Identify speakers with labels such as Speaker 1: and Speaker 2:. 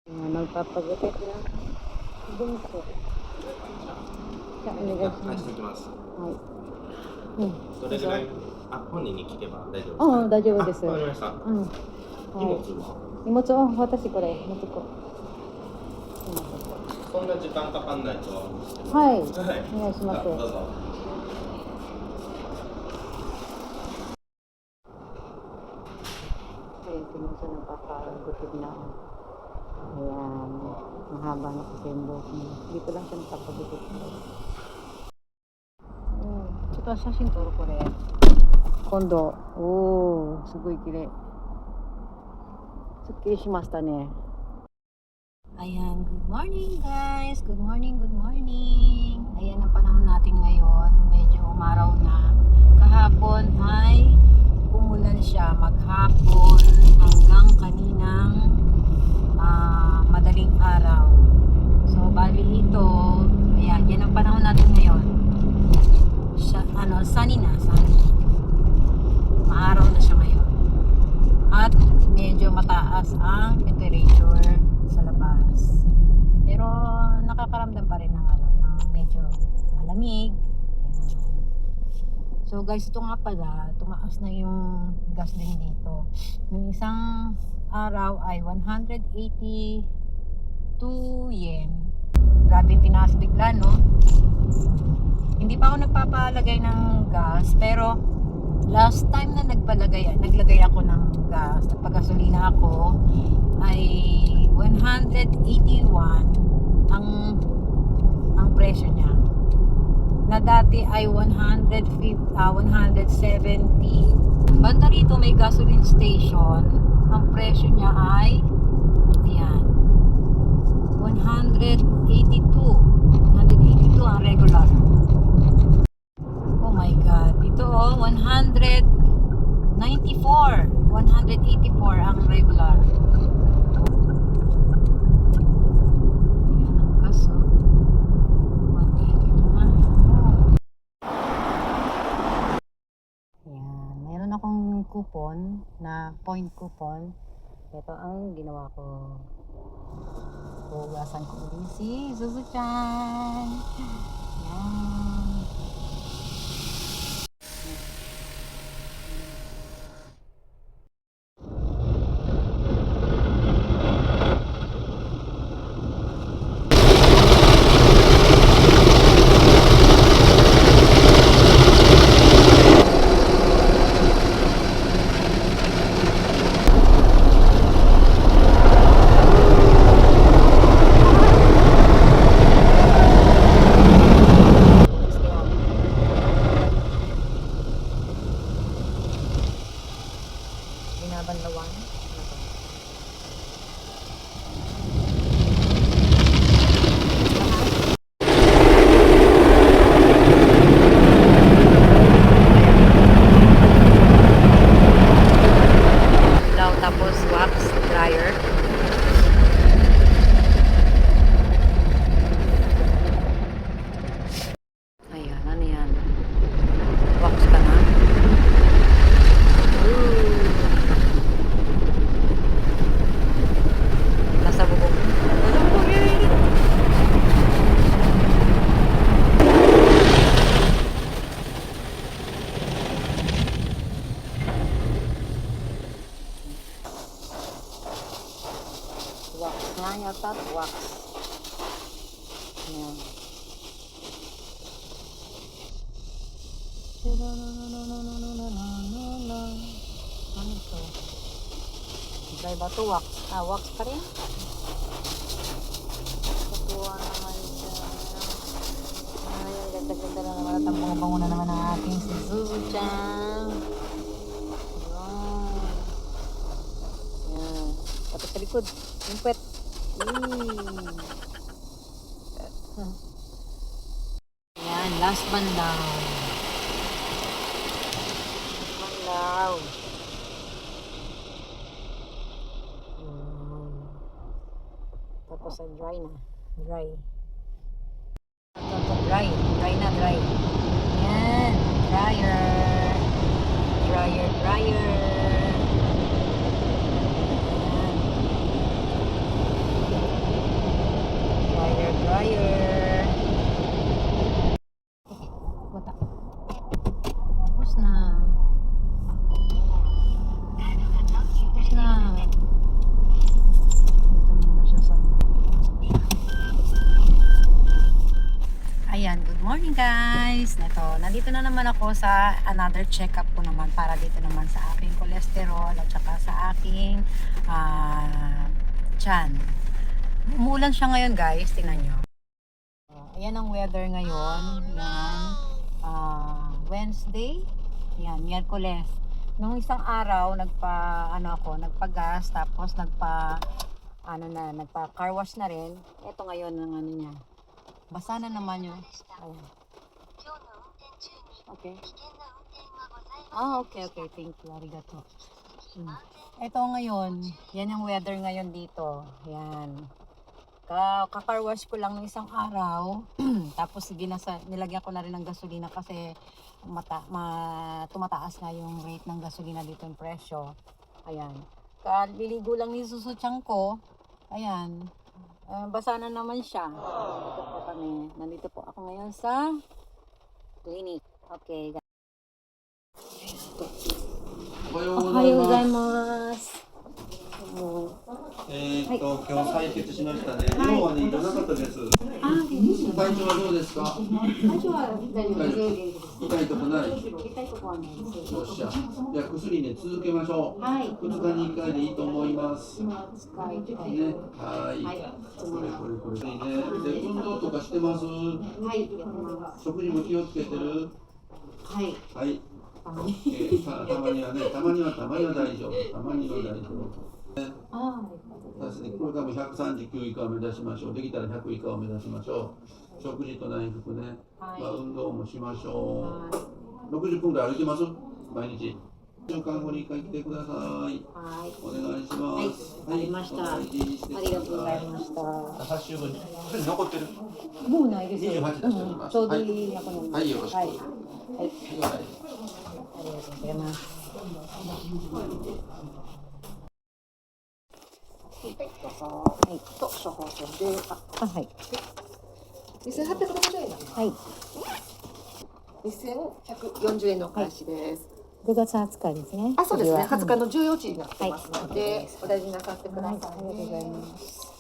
Speaker 1: Magpapagupit na bunso. Sa お願いします。
Speaker 2: 返しておきます。
Speaker 1: はい。
Speaker 2: どれぐらい、本人に聞けば大丈夫ですか？
Speaker 1: 大丈夫です。
Speaker 2: わかりました。荷物は？
Speaker 1: 荷物は私これ持ってこう。
Speaker 2: そんな時間かかんないとは思うんですけど。
Speaker 1: はい。
Speaker 2: はい。
Speaker 1: お願いします。
Speaker 2: どうぞ。
Speaker 1: Tingnan siya nagpapagupit na. Ayan. Mahaba na kasi yung buhok niya. Dito lang siya nagpapagupit. ちょっと写真撮るこれ。今度。おー、すごい綺麗。すっきりしましたね。Ayan, good morning guys. Good morning, good morning. Ayan ang panahon natin ngayon. Medyo umaraw na. Kahapon ay umulan siya maghapon hanggang kaninang madaling araw. So bali ito, ayan, yan ang panahon natin ngayon. Sunny na, sunny. Maaraw na siya ngayon. At medyo mataas ang temperature sa labas. Pero nakakaramdam pa rin ng medyo malamig. Ayan. So guys, ito nga pala, tumaas na yung gas din dito. Yung isang araw ay 182 yen. Grabe tinaas bigla, no? Hindi pa ako nagpapalagay ng gas, pero last time na naglagay ako ng gas, nagpagasolina ako, ay 181 ang presyo niya. Na dati ay 170. Banda rito may gasoline station. Ang presyo niya ay ayan, 182 ang regular. Oh my god, ito 184 ang regular. Ayan ang gas, 182 na. Ayan, mayroon akong coupon na point coupon. Ito ang ginawa ko. Hugasan ko ulit si Zuzu-chan. Ayan. Binabanlawan. Tapos wax dryer. Ayan, ano yan? Wax ka na. Nasa bubong. Wax nga yata, wax. Ayan. Ano ito? Dry ba ito? Wax. Wax pa rin? Katuwa naman siya. Ayan, ganda-ganda na naman. At ang bango-bango na naman ang ating si Zuzu-chan. Ayan. Tapos sa likod. Yung pet. Ayan, last banlaw. Banlaw. Tapos ay dry na. Dry. Dry. Dry na, dry. Ayan. Dryer. Dryer, dryer. Ayan. guys, neto, nandito na naman ako sa another check-up ko naman para dito naman sa aking cholesterol at saka sa aking tiyan. Umuulan siya ngayon guys, tingnan nyo. Ayan ang weather ngayon. Yan. Wednesday. Yan, Miyerkules. Nung isang araw, nagpa-gas, tapos nagpa car wash na rin. Ito ngayon ang ano niya. Basa na naman yun. Ayan. Okay. Okay. Thank you. Arigato. Ito ngayon, yan ang weather ngayon dito. Yan. Ka-car wash ko lang ng isang araw. Tapos nilagyan ko na rin ng gasolina kasi tumataas nga yung rate ng gasolina dito yung presyo. Ayan. Liligo lang ni susutyang ko. Ayan. Basa na naman siya. Ito po kami. Nandito po ako ngayon sa clinic. Okay.
Speaker 3: おはようご
Speaker 1: おはようござい
Speaker 3: ざいます。
Speaker 1: ます。
Speaker 3: 今日採血しましたね。量はね、いらなかったです。体調はどうですか？
Speaker 1: 最初は大丈夫です。
Speaker 3: 痛いとこない？
Speaker 1: 痛いとこはないです。
Speaker 3: よっしゃ。じゃあ薬ね、続けましょう。
Speaker 1: はい。
Speaker 3: 2日に1回でいいと思います。ね、
Speaker 1: 今使いたい。
Speaker 3: はい。これ。ね、で、運動とかしてます？
Speaker 1: はい。やってます。
Speaker 3: 食事も気をつけてる？
Speaker 1: はい。
Speaker 3: はい。たまには大丈夫。たまには大丈夫。私ね、これからも139以下を目指しましょう。できたら100以下を目指しましょう。食事と内服ね、運動もしましょう。60分ぐらい歩いてます毎日。1週間後に1回来てください。
Speaker 1: はい。
Speaker 3: お願いします。
Speaker 1: わかりました。ありがとうございました。
Speaker 2: 8週分薬残ってる？
Speaker 1: もうないですよ。
Speaker 2: 28出しております。
Speaker 1: ちょうどいい中に。
Speaker 2: はいよろしく。
Speaker 1: はい。
Speaker 2: はい
Speaker 1: ありがとうございます。はい。と処方箋で、はい。
Speaker 4: 2860円。
Speaker 1: はい。
Speaker 4: 2140円のお返しです。
Speaker 1: 5月20日ですね。
Speaker 4: あ、そうですね。
Speaker 1: 次は
Speaker 4: 20日の14時になってます
Speaker 1: はい
Speaker 4: ので、お大事になさってください
Speaker 1: ありがとうござい
Speaker 4: ね。
Speaker 1: ます。